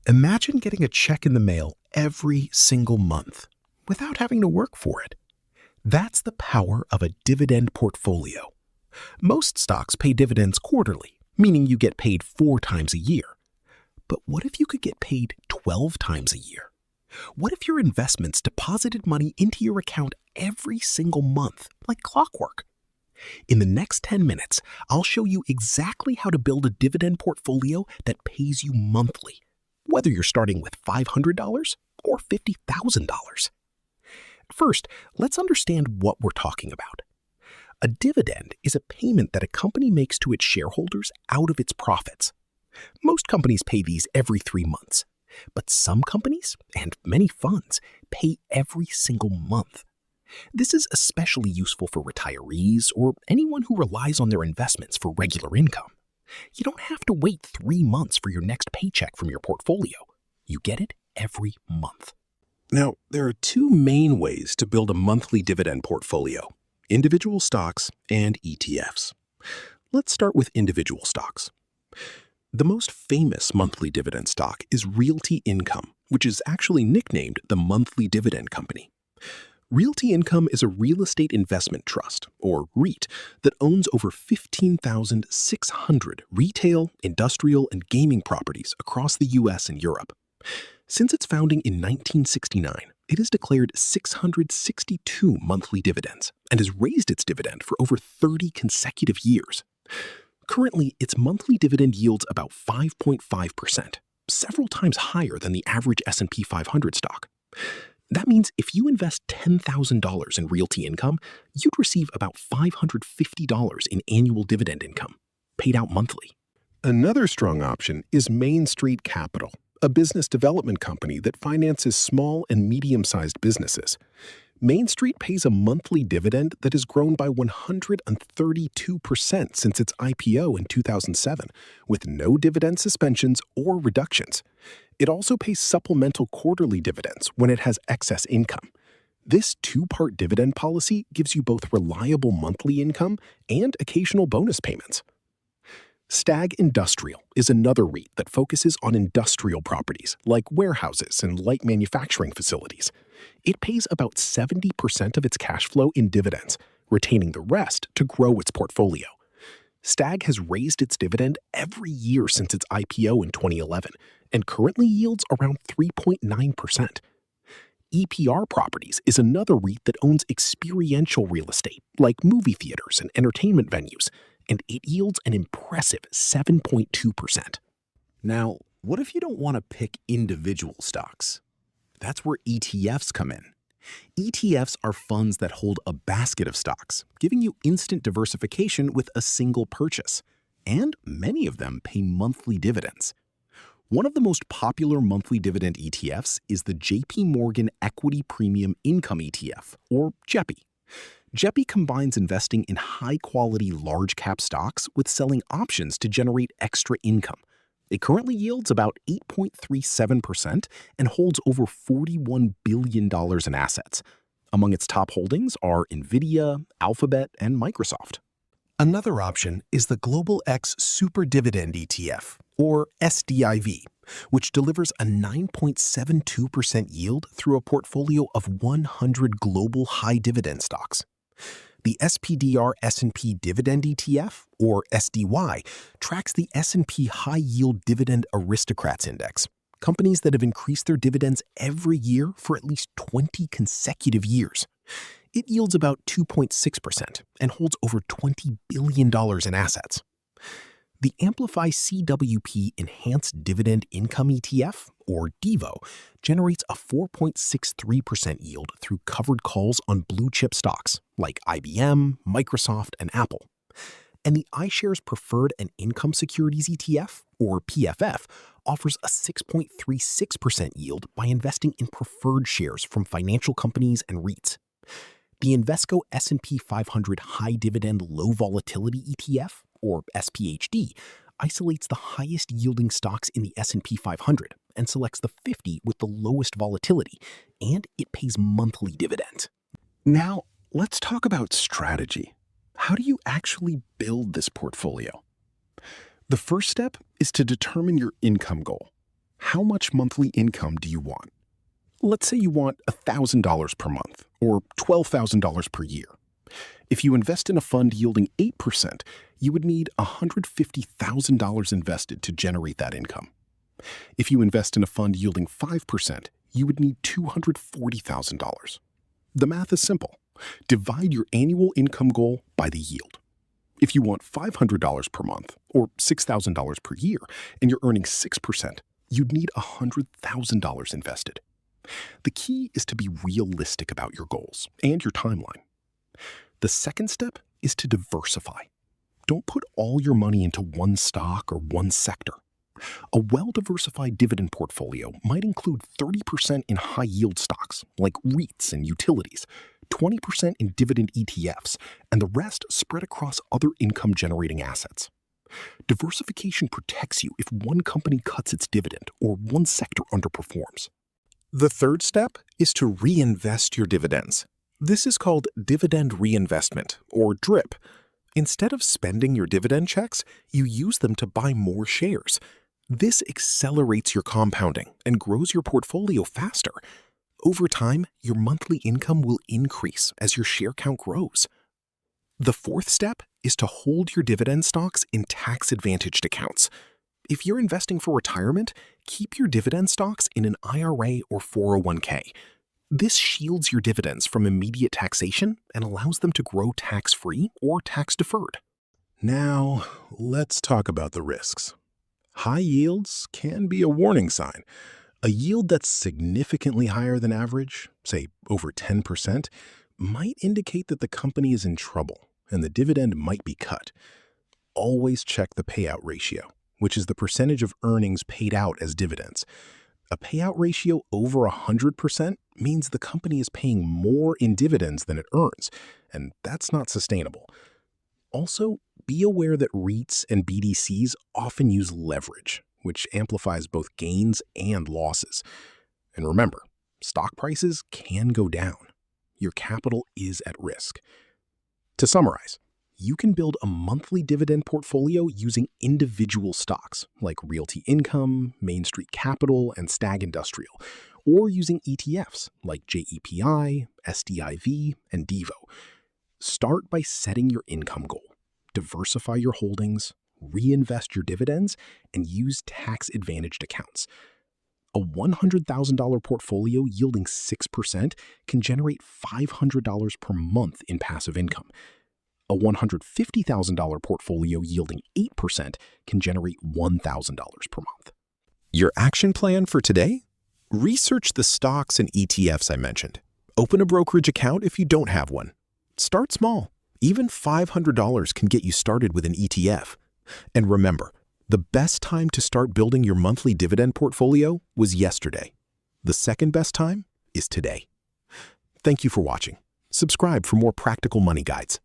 Imagine getting a check in the mail every single month without having to work for it. That's the power of a dividend portfolio. Most stocks pay dividends quarterly, meaning you get paid 4 times a year. But what if you could get paid 12 times a year? What if your investments deposited money into your account every single month, like clockwork? In the next 10 minutes, I'll show you exactly how to build a dividend portfolio that pays you monthly, whether you're starting with $500 or $50,000. First, let's understand what we're talking about. A dividend is a payment that a company makes to its shareholders out of its profits. Most companies pay these every 3 months, but some companies, and many funds, pay every single month. This is especially useful for retirees or anyone who relies on their investments for regular income. You don't have to wait 3 months for your next paycheck from your portfolio. You get it every month. Now, there are 2 main ways to build a monthly dividend portfolio: individual stocks and ETFs. Let's start with individual stocks. The most famous monthly dividend stock is Realty Income, which is actually nicknamed the Monthly Dividend Company. Realty Income is a real estate investment trust, or REIT, that owns over 15,600 retail, industrial, and gaming properties across the US and Europe. Since its founding in 1969, it has declared 662 monthly dividends and has raised its dividend for over 30 consecutive years. Currently, its monthly dividend yields about 5.5%, several times higher than the average S&P 500 stock. That means if you invest $10,000 in Realty Income, you'd receive about $550 in annual dividend income, paid out monthly. Another strong option is Main Street Capital, a business development company that finances small and medium-sized businesses. Main Street pays a monthly dividend that has grown by 132% since its IPO in 2007, with no dividend suspensions or reductions. It also pays supplemental quarterly dividends when it has excess income. This 2-part dividend policy gives you both reliable monthly income and occasional bonus payments. Stag Industrial is another REIT that focuses on industrial properties like warehouses and light manufacturing facilities. It pays about 70% of its cash flow in dividends, retaining the rest to grow its portfolio. Stag has raised its dividend every year since its IPO in 2011 and currently yields around 3.9%. EPR Properties is another REIT that owns experiential real estate like movie theaters and entertainment venues, and it yields an impressive 7.2%. Now, what if you don't want to pick individual stocks? That's where ETFs come in. ETFs are funds that hold a basket of stocks, giving you instant diversification with a single purchase. And many of them pay monthly dividends. One of the most popular monthly dividend ETFs is the JP Morgan Equity Premium Income ETF, or JEPI. JEPI combines investing in high-quality large-cap stocks with selling options to generate extra income. It currently yields about 8.37% and holds over $41 billion in assets. Among its top holdings are NVIDIA, Alphabet, and Microsoft. Another option is the Global X Super Dividend ETF, or SDIV, which delivers a 9.72% yield through a portfolio of 100 global high-dividend stocks. The SPDR S&P Dividend ETF, or SDY, tracks the S&P High Yield Dividend Aristocrats Index, companies that have increased their dividends every year for at least 20 consecutive years. It yields about 2.6% and holds over $20 billion in assets. The Amplify CWP Enhanced Dividend Income ETF, or DIVO, generates a 4.63% yield through covered calls on blue-chip stocks like IBM, Microsoft, and Apple. And the iShares Preferred and Income Securities ETF, or PFF, offers a 6.36% yield by investing in preferred shares from financial companies and REITs. The Invesco S&P 500 High Dividend Low Volatility ETF, or SPHD, isolates the highest yielding stocks in the S&P 500 and selects the 50 with the lowest volatility, and it pays monthly dividends. Now, let's talk about strategy. How do you actually build this portfolio? The first step is to determine your income goal. How much monthly income do you want? Let's say you want $1,000 per month or $12,000 per year. If you invest in a fund yielding 8%, you would need $150,000 invested to generate that income. If you invest in a fund yielding 5%, you would need $240,000. The math is simple. Divide your annual income goal by the yield. If you want $500 per month or $6,000 per year and you're earning 6%, you'd need $100,000 invested. The key is to be realistic about your goals and your timeline. The second step is to diversify. Don't put all your money into one stock or one sector. A well-diversified dividend portfolio might include 30% in high-yield stocks like REITs and utilities, 20% in dividend ETFs, and the rest spread across other income-generating assets. Diversification protects you if one company cuts its dividend or one sector underperforms. The third step is to reinvest your dividends. This is called dividend reinvestment, or DRIP. Instead of spending your dividend checks, you use them to buy more shares. This accelerates your compounding and grows your portfolio faster. Over time, your monthly income will increase as your share count grows. The fourth step is to hold your dividend stocks in tax-advantaged accounts. If you're investing for retirement, keep your dividend stocks in an IRA or 401k. This shields your dividends from immediate taxation and allows them to grow tax-free or tax-deferred. Now, let's talk about the risks. High yields can be a warning sign. A yield that's significantly higher than average, say over 10%, might indicate that the company is in trouble and the dividend might be cut. Always check the payout ratio, which is the percentage of earnings paid out as dividends. A payout ratio over 100% means the company is paying more in dividends than it earns, and that's not sustainable. Also, be aware that REITs and BDCs often use leverage, which amplifies both gains and losses. And remember, stock prices can go down. Your capital is at risk. To summarize, you can build a monthly dividend portfolio using individual stocks like Realty Income, Main Street Capital, and Stag Industrial, or using ETFs like JEPI, SDIV, and DIVO. Start by setting your income goal, diversify your holdings, reinvest your dividends, and use tax-advantaged accounts. A $100,000 portfolio yielding 6% can generate $500 per month in passive income. A $150,000 portfolio yielding 8% can generate $1,000 per month. Your action plan for today? Research the stocks and ETFs I mentioned. Open a brokerage account if you don't have one. Start small. Even $500 can get you started with an ETF. And remember, the best time to start building your monthly dividend portfolio was yesterday. The second best time is today. Thank you for watching. Subscribe for more practical money guides.